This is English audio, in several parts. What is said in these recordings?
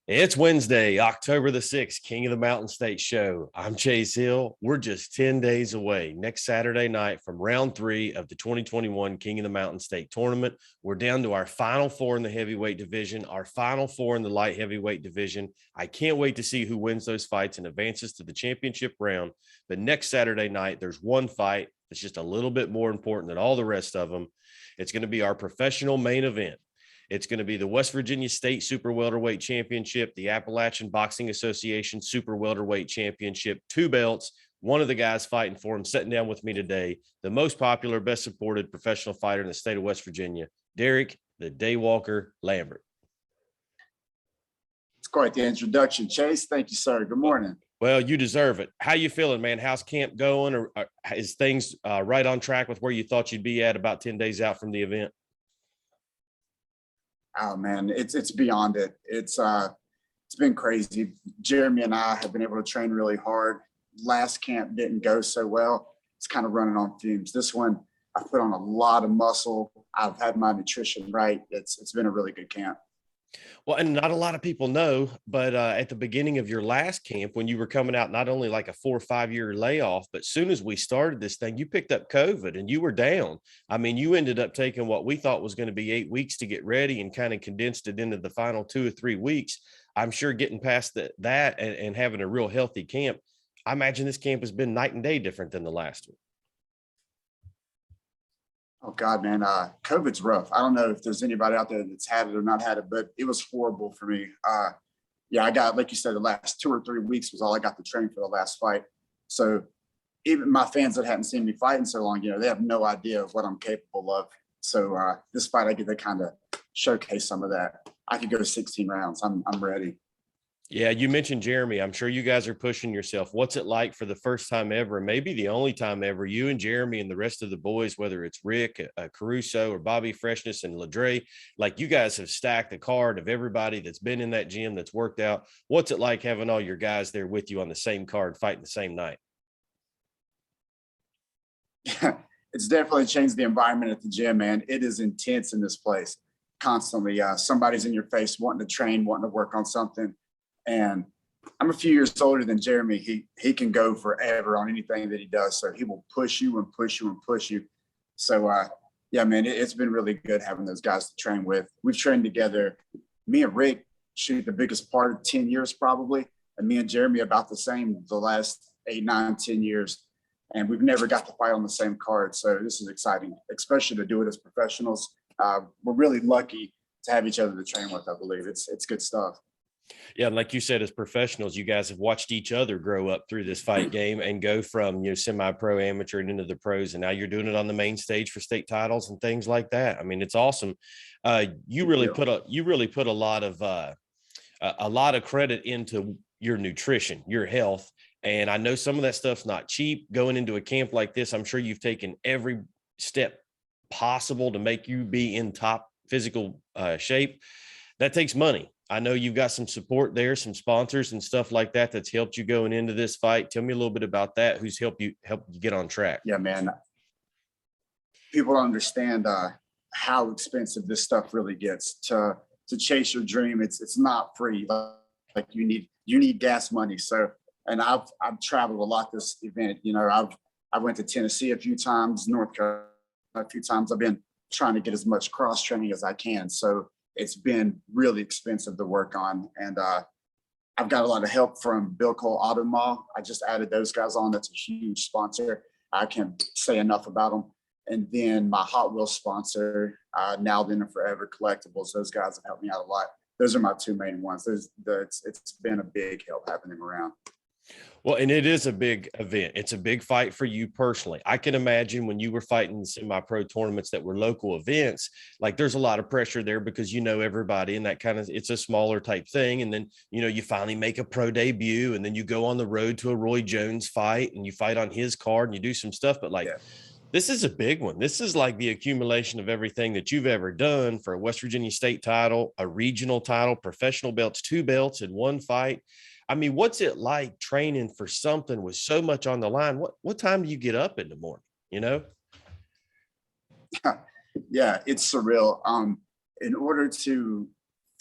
It's Wednesday, October the 6th, King of the Mountain State Show. I'm Chase Hill. We're just 10 days away next Saturday night from round 3 of the 2021 King of the Mountain State Tournament. We're down to our final 4 in the heavyweight division, our final 4 in the light heavyweight division. I can't wait to see who wins those fights and advances to the championship round. But next Saturday night, there's one fight that's just a little bit more important than all the rest of them. It's going to be our professional main event. It's going to be the West Virginia State Super Welterweight Championship, the Appalachian Boxing Association Super Welterweight Championship, 2 belts. One of the guys fighting for him, sitting down with me today, the most popular, best supported professional fighter in the state of West Virginia, Derick the Daywalker Lambert. It's quite the introduction, Chase. Thank you, sir. Good morning. Well, you deserve it. How you feeling, man? How's camp going? Or is things right on track with where you thought you'd be at about 10 days out from the event? Oh man, it's beyond it. It's been crazy. Jeremy and I have been able to train really hard. Last camp didn't go so well. It's kind of running on fumes. This one, I've put on a lot of muscle. I've had my nutrition right. It's been a really good camp. Well, and not a lot of people know, but at the beginning of your last camp, when you were coming out, not only like a 4 or 5 year layoff, but soon as we started this thing, you picked up COVID and you were down. I mean, you ended up taking what we thought was going to be 8 weeks to get ready and kind of condensed it into the final 2 or 3 weeks. I'm sure getting past that and having a real healthy camp, I imagine this camp has been night and day different than the last one. Oh God, man, COVID's rough. I don't know if there's anybody out there that's had it or not had it, but it was horrible for me. Yeah, I got, like you said, the last 2 or 3 weeks was all I got to train for the last fight. So even my fans that hadn't seen me fight in so long, they have no idea of what I'm capable of. So this fight, I get to kind of showcase some of that. I could go 16 rounds. I'm ready. Yeah, you mentioned Jeremy. I'm sure you guys are pushing yourself. What's it like for the first time ever, maybe the only time ever, you and Jeremy and the rest of the boys, whether it's Rick, Caruso, or Bobby Freshness and Ladre, like you guys have stacked the card of everybody that's been in that gym, that's worked out. What's it like having all your guys there with you on the same card, fighting the same night? Yeah, it's definitely changed the environment at the gym, man. It is intense in this place constantly. Somebody's in your face wanting to train, wanting to work on something. And I'm a few years older than Jeremy. He can go forever on anything that he does. So he will push you and push you and push you. So, yeah, man, it's been really good having those guys to train with. We've trained together. Me and Rick shoot the biggest part of 10 years probably. And me and Jeremy about the same the last 8, 9, 10 years. And we've never got to fight on the same card. So this is exciting, especially to do it as professionals. We're really lucky to have each other to train with, I believe. It's good stuff. Yeah, and like you said, as professionals, you guys have watched each other grow up through this fight game and go from semi-pro, amateur, and into the pros, and now you're doing it on the main stage for state titles and things like that. I mean, it's awesome. You really put a lot of credit into your nutrition, your health, and I know some of that stuff's not cheap. Going into a camp like this, I'm sure you've taken every step possible to make you be in top physical shape. That takes money. I know you've got some support there, some sponsors and stuff like that that's helped you going into this fight. Tell me a little bit about that. Who's helped you get on track? Yeah, man. People don't understand how expensive this stuff really gets. To chase your dream, it's not free. Like you need gas money. So, and I've traveled a lot this event. I went to Tennessee a few times, North Carolina a few times. I've been trying to get as much cross training as I can. So it's been really expensive to work on. And I've got a lot of help from Bill Cole Auto Mall. I just added those guys on. That's a huge sponsor. I can't say enough about them. And then my Hot Wheels sponsor, Now Then and Forever Collectibles. Those guys have helped me out a lot. Those are my 2 main ones. It's been a big help having them around. Well, and it is a big event. It's a big fight for you personally. I can imagine when you were fighting semi-pro tournaments that were local events, like there's a lot of pressure there because everybody and that kind of, it's a smaller type thing. And then, you finally make a pro debut and then you go on the road to a Roy Jones fight and you fight on his card and you do some stuff. But This is a big one. This is like the accumulation of everything that you've ever done for a West Virginia state title, a regional title, professional belts, 2 belts in one fight. I mean, what's it like training for something with so much on the line? What time do you get up in the morning, Yeah, it's surreal. In order to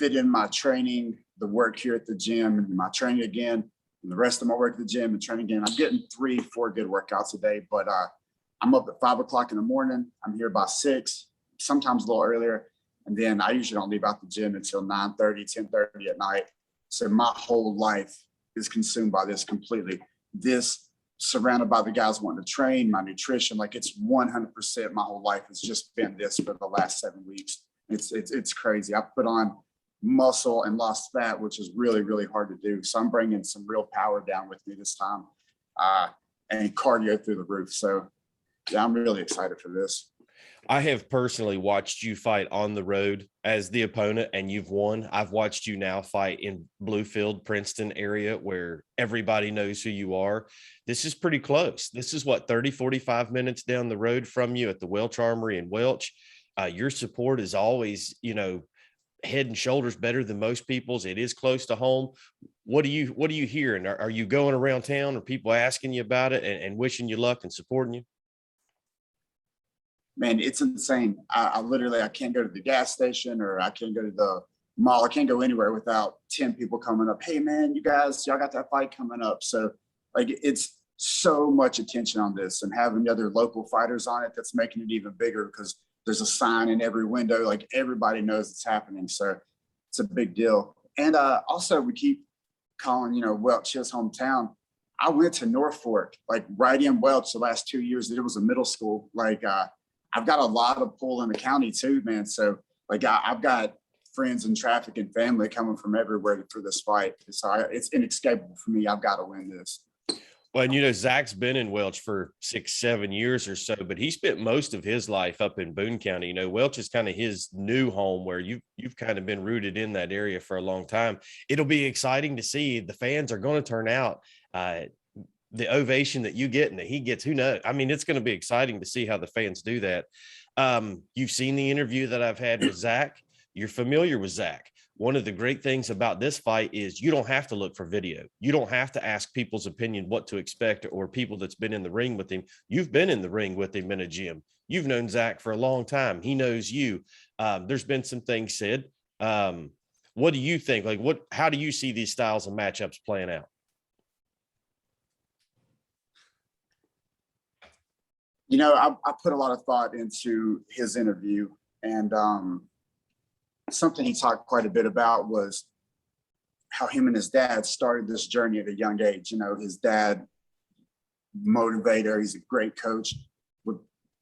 fit in my training, the work here at the gym, and my training again, and the rest of my work at the gym and training again. I'm getting 3-4 good workouts a day, but I'm up at 5 o'clock in the morning. I'm here by 6, sometimes a little earlier. And then I usually don't leave out the gym until 9:30, 10:30 at night. So my whole life is consumed by this completely. This, surrounded by the guys wanting to train, my nutrition, like it's 100%. My whole life has just been this for the last 7 weeks. It's crazy. I put on muscle and lost fat, which is really, really hard to do. So I'm bringing some real power down with me this time, and cardio through the roof. So yeah, I'm really excited for this. I have personally watched you fight on the road as the opponent, and you've won. I've watched you now fight in Bluefield, Princeton area where everybody knows who you are. This is pretty close. This is what, 30, 45 minutes down the road from you at the Welch Armory in Welch. Your support is always, head and shoulders better than most people's. It is close to home. What do you hear? And are you going around town? Are people asking you about it and wishing you luck and supporting you? Man, it's insane. I literally, I can't go to the gas station, or I can't go to the mall. I can't go anywhere without 10 people coming up. Hey man, you guys, y'all got that fight coming up. So like, it's so much attention on this, and having the other local fighters on it, that's making it even bigger because there's a sign in every window. Like everybody knows it's happening. So it's a big deal. And also we keep calling, Welch his hometown. I went to Norfolk, like right in Welch the last 2 years. It was a middle school. Like, I've got a lot of pull in the county too, man. So like I've got friends and traffic and family coming from everywhere for this fight. So it's inescapable for me. I've got to win this. Well, and Zach's been in Welch for 6-7 years or so, but he spent most of his life up in Boone County. Welch is kind of his new home, where you've kind of been rooted in that area for a long time. It'll be exciting to see. The fans are going to turn out. The ovation that you get and that he gets, who knows? I mean, it's going to be exciting to see how the fans do that. You've seen the interview that I've had with Zach. You're familiar with Zach. One of the great things about this fight is you don't have to look for video. You don't have to ask people's opinion what to expect, or people that's been in the ring with him. You've been in the ring with him in a gym. You've known Zach for a long time. He knows you. There's been some things said. What do you think? How do you see these styles of matchups playing out? I put a lot of thought into his interview, and something he talked quite a bit about was how him and his dad started this journey at a young age. His dad, motivator, he's a great coach, would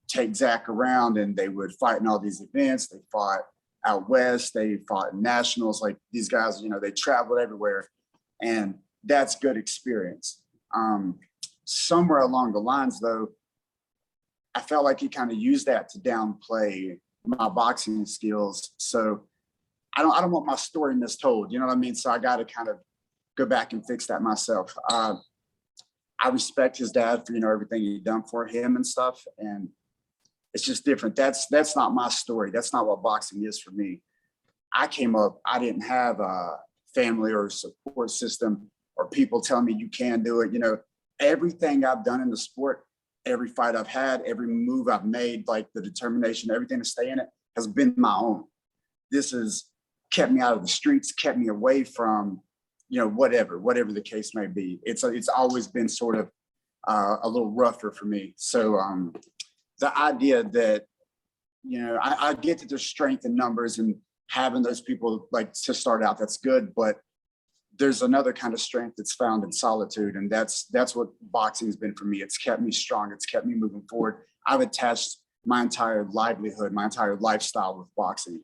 take Zach around and they would fight in all these events. They fought out west, they fought in nationals. Like these guys, they traveled everywhere, and that's good experience. Somewhere along the lines, though, I felt like he kind of used that to downplay my boxing skills. So I don't want my story mistold. You know what I mean? So I got to kind of go back and fix that myself. I respect his dad for, everything he done for him and stuff. And it's just different. That's not my story. That's not what boxing is for me. I came up, I didn't have a family or a support system or people telling me you can do it. Everything I've done in the sport, every fight I've had, every move I've made, like the determination, everything to stay in it has been my own. This has kept me out of the streets, kept me away from, whatever the case may be. It's always been sort of a little rougher for me. So the idea that, I get that there's strength in numbers and having those people like to start out, that's good, but there's another kind of strength that's found in solitude. And that's what boxing has been for me. It's kept me strong. It's kept me moving forward. I've attached my entire livelihood, my entire lifestyle with boxing.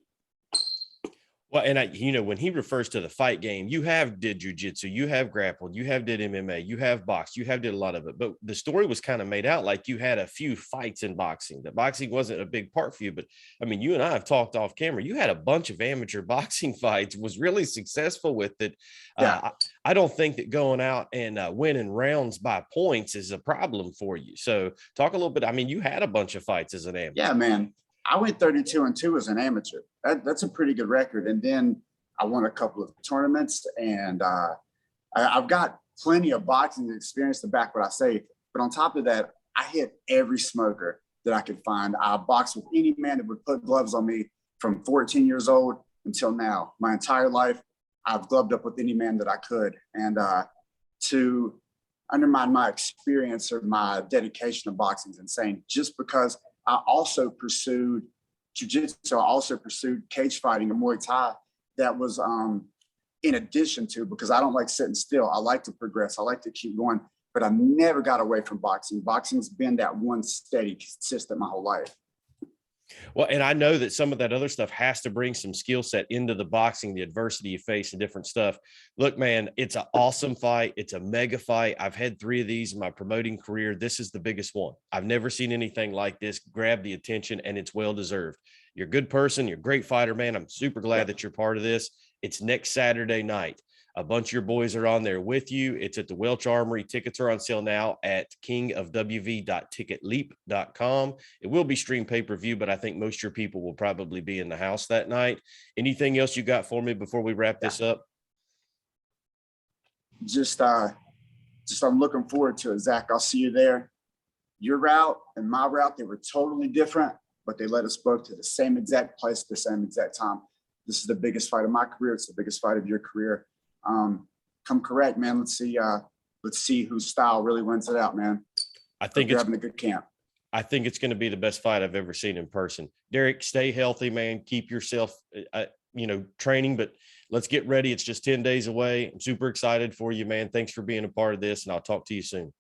Well, and when he refers to the fight game, you have did jujitsu, you have grappled, you have did MMA, you have boxed, you have did a lot of it. But the story was kind of made out like you had a few fights in boxing, that boxing wasn't a big part for you. But I mean, you and I have talked off camera. You had a bunch of amateur boxing fights, was really successful with it. Yeah. I don't think that going out and winning rounds by points is a problem for you. So talk a little bit. I mean, you had a bunch of fights as an amateur. Yeah, man. I went 32-2 as an amateur. That's a pretty good record. And then I won a couple of tournaments, and I've got plenty of boxing experience to back what I say. But on top of that, I hit every smoker that I could find. I boxed with any man that would put gloves on me from 14 years old until now. My entire life, I've gloved up with any man that I could. And to undermine my experience or my dedication to boxing is insane. Just because I also pursued jiu-jitsu, I also pursued cage fighting and Muay Thai. That was in addition to, because I don't like sitting still. I like to progress. I like to keep going, but I never got away from boxing. Boxing's been that one steady, consistent my whole life. Well, and I know that some of that other stuff has to bring some skill set into the boxing, the adversity you face and different stuff. Look, man, it's an awesome fight. It's a mega fight. I've had 3 of these in my promoting career. This is the biggest one. I've never seen anything like this grab the attention, and it's well-deserved. You're a good person. You're a great fighter, man. I'm super glad that you're part of this. It's next Saturday night. A bunch of your boys are on there with you. It's at the Welch Armory. Tickets are on sale now at kingofwv.ticketleap.com. It will be streamed pay-per-view, but I think most of your people will probably be in the house that night. Anything else you got for me before we wrap this up? Just I'm looking forward to it, Zach. I'll see you there. Your route and my route, they were totally different, but they led us both to the same exact place at the same exact time. This is the biggest fight of my career. It's the biggest fight of your career. Come correct, man. Let's see whose style really wins it out, man. I think it's having a good camp. I think it's going to be the best fight I've ever seen in person. Derick, stay healthy, man. Keep yourself, training, but let's get ready. It's just 10 days away. I'm super excited for you, man. Thanks for being a part of this, and I'll talk to you soon.